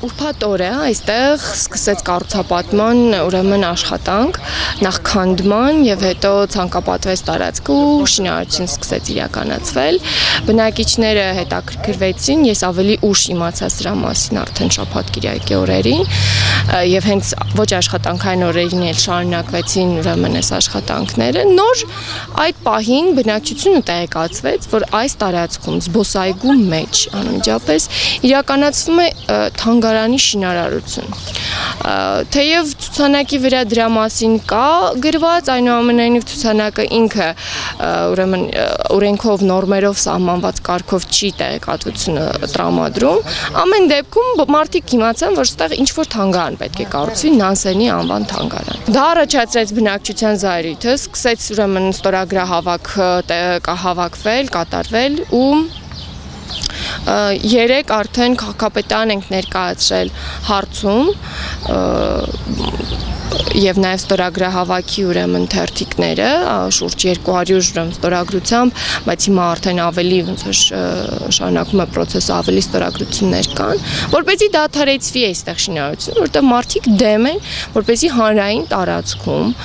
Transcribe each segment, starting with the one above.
Ուրբաթ օր է, այստեղ սկսեց կառուցապատման ուրեմն աշխատանք, նախ քանդման եւ հետո ցանկապատվեց տարածքը ու շինարարություն սկսեց իրականացվել։ Բնակիչները հետաքրքրվեցին, ես ավելի ուշ իմացա սրա մասին արդեն շաբաթ-կիրակի օրերին եւ հենց ոչ աշխատանքային օրերին էլ շարունակվեցին ուրեմն այս աշխատանքները։ Նոր այդ պահին բնակչությունը տեղեկացվեց, որ այս տարածքում զբոսայգու մեջ անմիջապես իրականացվում է թանգարանի շինարարություն։ Թեև ցուցանակի վրա դրա մասին կա գրված, այնուամենայնիվ ցուցանակը ինքը ուրեմն օրենքով, նորմերով սահմանված կարգով չի տեղեկատվությունը տրամադրում։ Ամեն դեպքում մարդիկ իմացան, որ այստեղ ինչ-որ թանգարան պետք է կառուցվի, Նանսենի անվան թանգարան։ Դա առաջացրեց բնակչության զայրույթը, սկսեց ուրեմն ստորագրահավաք հավաքվել, կատարվել ու երեք արդեն քաղաքապետարան ենք ներկայացրել հարցում եւ նաեւ ստորագրահավաքի ուրեմն թերթիկները շուրջ 200 ուրեմն ստորագրությամբ, բայց հիմա արդեն ավելի ոնց որ շարունակում է process-ը, ավելի ստորագրություններ կան, որպեսզի դադարեցվի այստեղ շինարարությունը, որտեղ մարդիկ դեմ են, որպեսզի հանրային տարածքում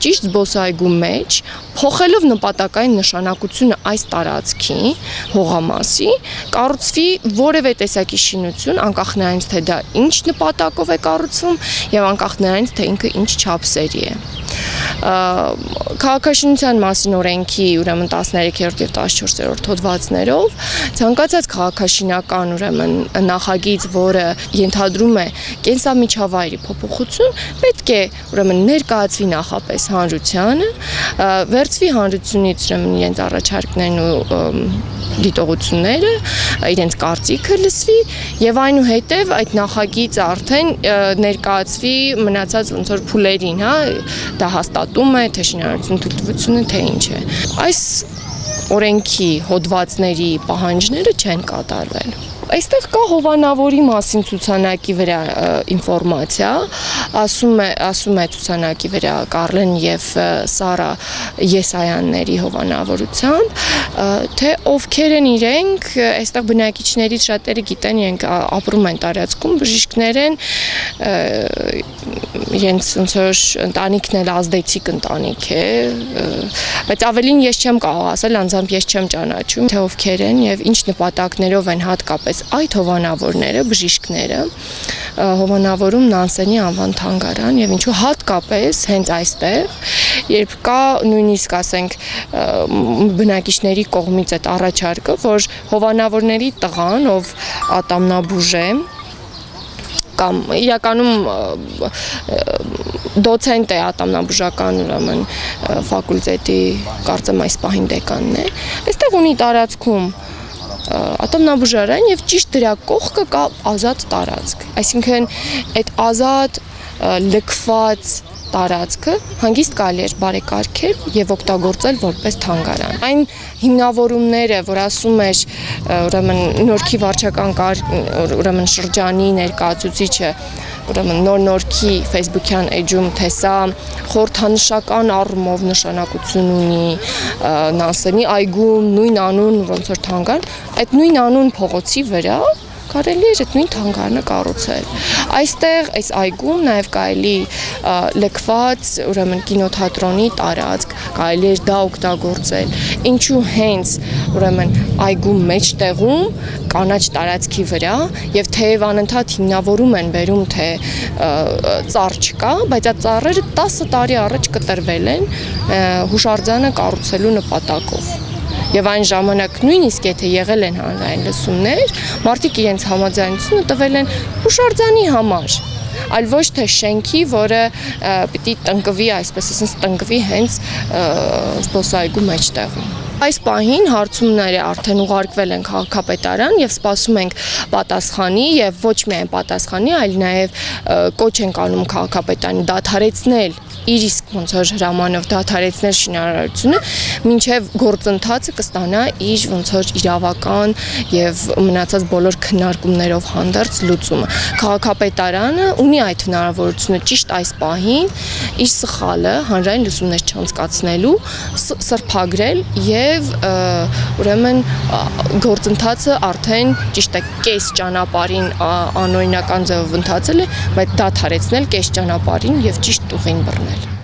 ճիշտ զբոսայգու մեջ փոխելով նպատակային նշանակությունը այս տարածքի հողամասի կառուցվի որևէ տեսակի շինություն, անկախ նրանից թե դա ինչ նպատակով է կառուցվում եւ անկախ նրանից թե ինքը ինչ չափսերի է։ Քաղաքաշինության մասին օրենքի ուրեմն 13-րդ եւ 14-րդ հոդվածներով ցանկացած քաղաքաշինական ուրեմն նախագիծ, որը ենթադրում է կենսամիջավայրի փոփոխություն, պետք է ուրեմն ներկայացվի նախապես հանրությանը, վերցվի հանրությունից ուրեմն իրենց առաջարկներն ու դիտողությունները, իրենց կարծիքը լսվի եւ այնուհետեւ այդ նախագիծը արդեն ներկայացվի մնացած ոնց որ փուլերին, հա, դա հաստատում է թե շինարարություն թույլտվությունը թե ինչ է։ Այս օրենքի հոդվածների պահանջները չեն կատարվել։ Այստեղ կա հովանավորի մասին ցուցանակի վրա ինֆորմացիա, ասում է ցուցանակի վրա Կարլեն եւ Սարա Եսայանների հովանավորությամբ, թե ովքեր են իրենք, այստեղ բնակիչներից շատերը գիտեն, իրենք ապրում են տարածքում, բժիշկներ են, իրենց ոնց որ ընտանիքն էլ ազդեցիկ ընտանիք է, բայց ավելին ես չեմ կարող ասել, անձամբ ես չեմ ճանաչում, թե ովքեր են եւ ինչ նպատակներով են հատկապես այդ հովանավորները, բժիշկները հովանավորում Նանսենի անվան թանգարան եւ ինչու հատկապես հենց այստեղ, երբ կա նույնիսկ ասենք բնակիչների կողմից այդ առաջարկը, որ հովանավորների տղան, ով ատամնաբուժ է, կամ իրականում դոցենտ է ատամնաբուժական ուրեմն ֆակուլտետի, կարծեմ այս պահին դեկանն է, այստեղ ունի տարածքում ատամնաբուժարան եւ ճիշտ դրա կողքը կա ազատ տարածք, այսինքն այդ ազատ լքված տարածքը հանգիստ կարելի էր բարեկարգել եւ օգտագործել որպես թանգարան։ Այն հիմնավորումները, որ ասում էր ուրեմն Նորքի վարչական ուրեմն շրջանի ներկայացուցիչը, ուրեմն Նորքի Facebook-յան էջում, թե սա խորհրդանշական առումով նշանակություն ունի Նանսենի այգում նույն անուն ոնց որ թանգարան, այդ նույն անուն փողոցի վրա կարելի էր այդ նույն թանգարանը կառուցել։ Այստեղ այս այգում նաև կարելի լքված ուրեմն կինոթատրոնի տարածք, կարելի էր դա օգտագործել։ Ինչու հենց ուրեմն այգում մեջտեղում կանաչ տարածքի վրա եւ թեև անընդհատ հիմնավորում են բերում թե ծառ չկա, բայց այդ ծառերը 10 տարի առաջ կտրվել են հուշարձանը կառուցելու նպատակով։ Եվ այն ժամանակ նույնիսկ եթե եղել են հանրային լսումներ, մարդիկ իրենց համաձայնությունը տվել են հուշարձանի համար, այլ ոչ թե շենքի, որը պիտի տնկվի, այսպես ասած, տնկվի հենց զբոսայգու մեջտեղում։ Այս պահին հարցումները արդեն ուղարկվել են քաղաքապետարան եւ սպասում ենք պատասխանի եւ ոչ միայն պատասխանի, այլ նաեւ կոչ ենք անում քաղաքապետարին դադարեցնել իր իսկ ոնց որ հրամանով դադարեցնել շինարարությունը, մինչև գործընթացը կստանա իր ոնց որ իրավական եւ մնացած բոլոր քննարկումներով հանդերձ լուծումը։ Քաղաքապետարանը ունի այդ հնարավորությունը ճիշտ այս պահին իր սխալը հանրային լուսումներ չանցկացնելու, սրբագրել եւ ուրեմն գործընթացը արդեն ճիշտ է կես ճանապարհին անօրինական ձևով ընթացել է, բայց դադարեցնել կես ճանապարհին եւ ճիշտ ուղին բռնել։